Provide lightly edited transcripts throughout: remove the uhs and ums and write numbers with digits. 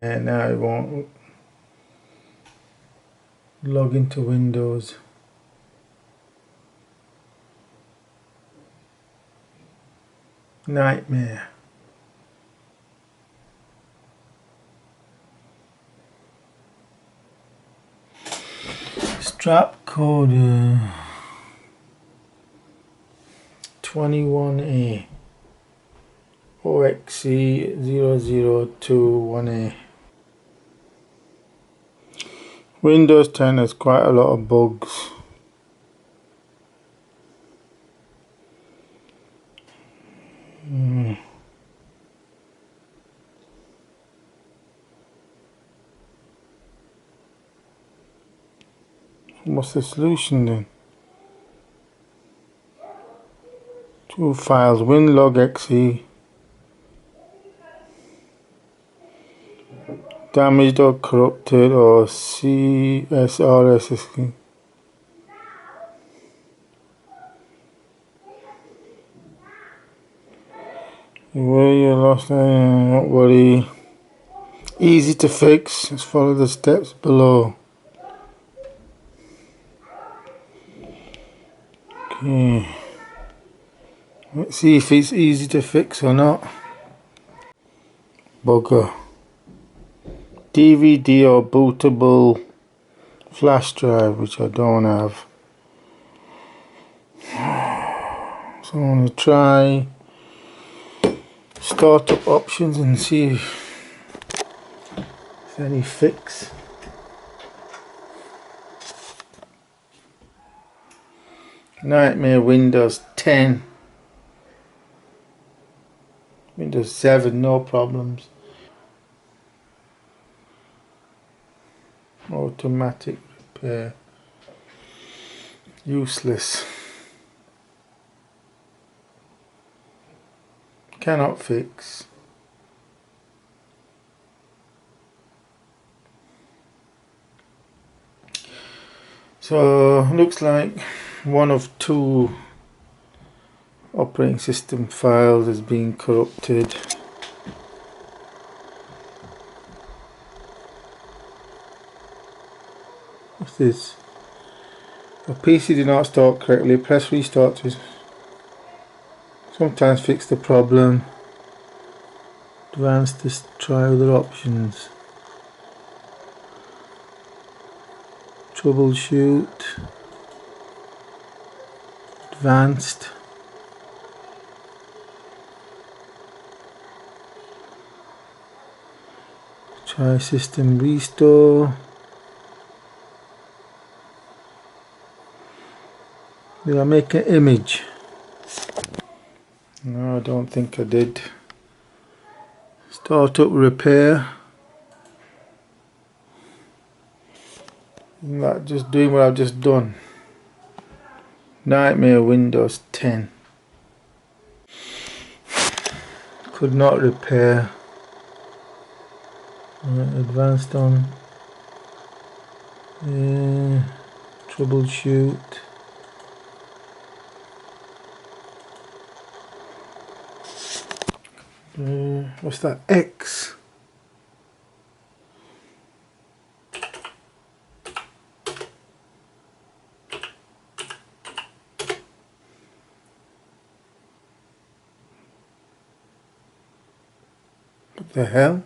And now it won't log into Windows. Nightmare. Strap code 21A OXC0021A. Windows 10 has quite a lot of bugs. What's the solution then? Two files, WinLogXE, damaged or corrupted, or CSRS. Where you lost, don't worry. Easy to fix, just follow the steps below. Okay. Let's see if it's easy to fix or not. Bugger. DVD or bootable flash drive, which I don't have. So I'm going to try startup options and see if there's any fix. Nightmare Windows 10. Windows 7, no problems. Automatic repair. Useless. Cannot fix. So looks like one of two operating system files is being corrupted. What's this? A PC did not start correctly. Press restart to sometimes fix the problem. Advanced, just try other options. Troubleshoot. Advanced. Try system restore. Did I make an image? No, I don't think I did. Startup repair. Isn't that just doing what I've just done? Nightmare Windows 10. Could not repair. Advanced on. Troubleshoot. What's that? X. What the hell?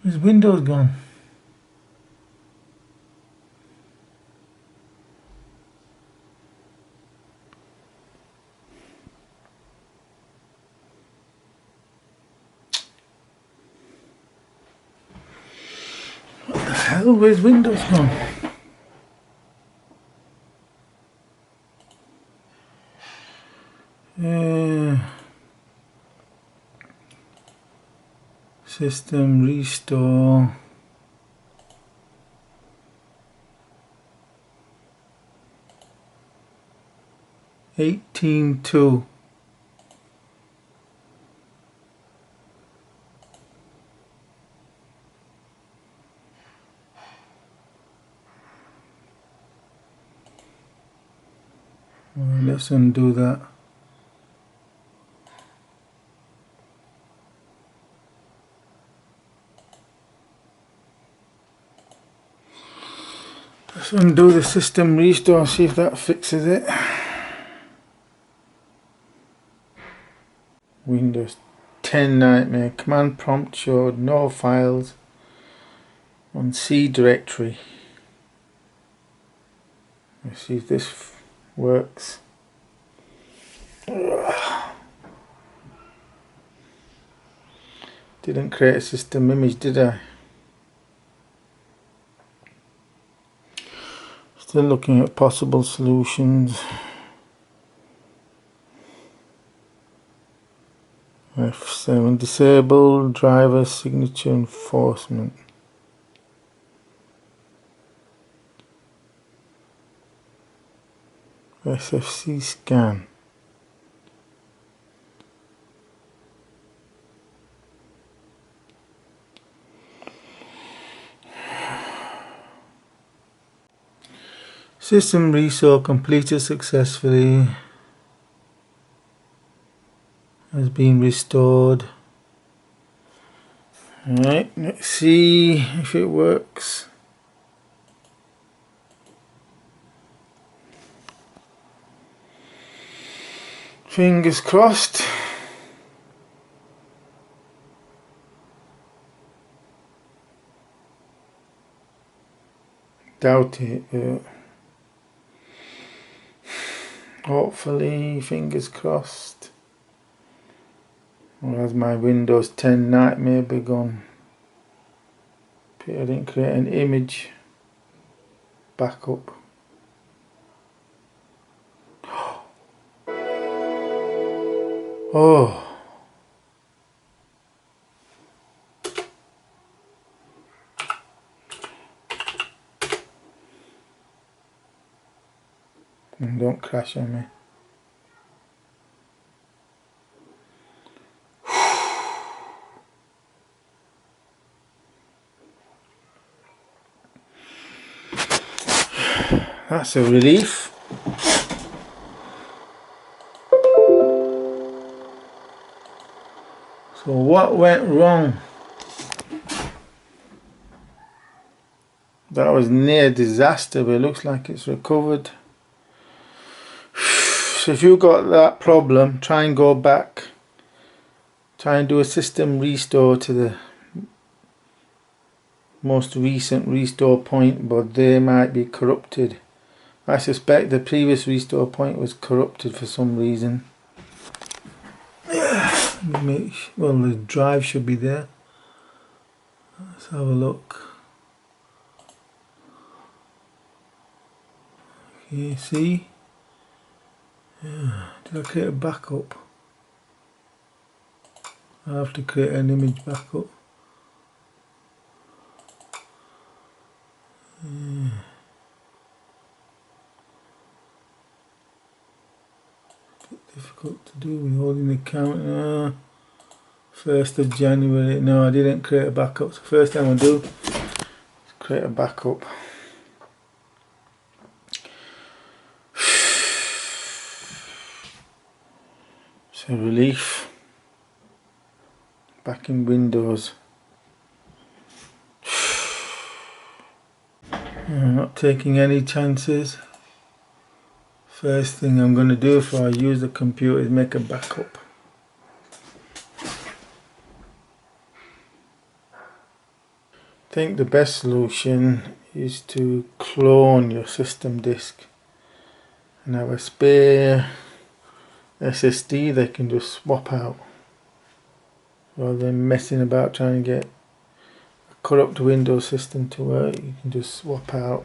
Where's Windows gone? What the hell? Where's Windows gone? System restore. $18.2. Let's undo that. Let's undo the system restore, see if that fixes it. Windows 10 nightmare. Command prompt showed no files on C directory. Let's see if this works. Didn't create a system image, did I? Still looking at possible solutions. F7 disable driver signature enforcement. SFC scan. System restore completed successfully. Has been restored. Alright, let's see if it works. Fingers crossed. Doubt it. Hopefully, fingers crossed. Or has my Windows 10 nightmare begun? I didn't create an image backup. Oh. And don't crash on me. That's a relief. So what went wrong? That was near disaster, but it looks like it's recovered. So if you've got that problem, try and go back. Try and do a system restore to the most recent restore point, but they might be corrupted. I suspect the previous restore point was corrupted for some reason. Well, the drive should be there. Let's have a look. Okay, see? Yeah. Did I create a backup? I have to create an image backup. Yeah. Difficult to do with holding the account. 1st of January. No, I didn't create a backup. So first thing I'll do is create a backup. It's a relief. Back in Windows. I'm not taking any chances. First thing I'm going to do before I use the computer is make a backup. I think the best solution is to clone your system disk and have a spare SSD they can just swap out, rather than messing about trying to get a corrupt Windows system to work. You can just swap out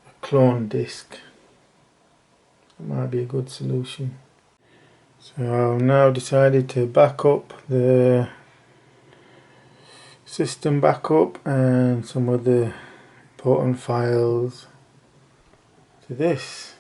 a clone disk. It might be a good solution. So I've now decided to back up the system backup and some other important files to this.